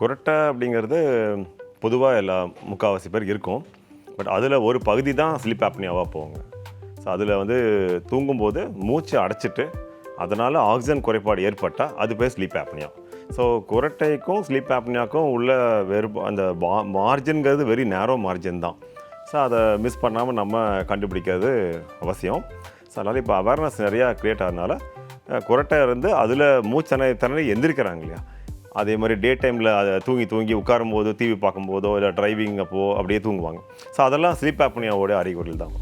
குரட்டை அப்படிங்கிறது பொதுவாக எல்லா முக்கால்வாசி பேர் இருக்கும். பட் அதில் ஒரு பகுதி தான் ஸ்லீப் ஆப்னியாவாக போகுங்க. ஸோ அதில் வந்து தூங்கும்போது மூச்சு அடைச்சிட்டு அதனால் ஆக்சிஜன் குறைபாடு ஏற்பட்டால் அது பேர் ஸ்லீப் ஆப்னியா. ஸோ குரட்டைக்கும் ஸ்லீப் ஆப்னியாவுக்கும் உள்ள அந்த மார்ஜின்கிறது வெரி நேரோ மார்ஜின் தான். ஸோ அதை மிஸ் பண்ணாமல் நம்ம கண்டுபிடிக்கிறது அவசியம். ஸோ அதனால் இப்போ அவேர்னஸ் நிறையா க்ரியேட் ஆகிறதுனால குரட்டை இருந்து அதில் மூச்சனை எந்திரிக்கிறாங்க இல்லையா, அதே மாதிரி டே டைமில் அதை தூங்கி உட்காரும்போது டிவி பார்க்கும்போதோ இல்லை டிரைவிங் அப்போது அப்படியே தூங்குவாங்க. ஸோ அதெல்லாம் ஸ்லீப் ஆப்னியாவோட அறிகுறிகள் தான்.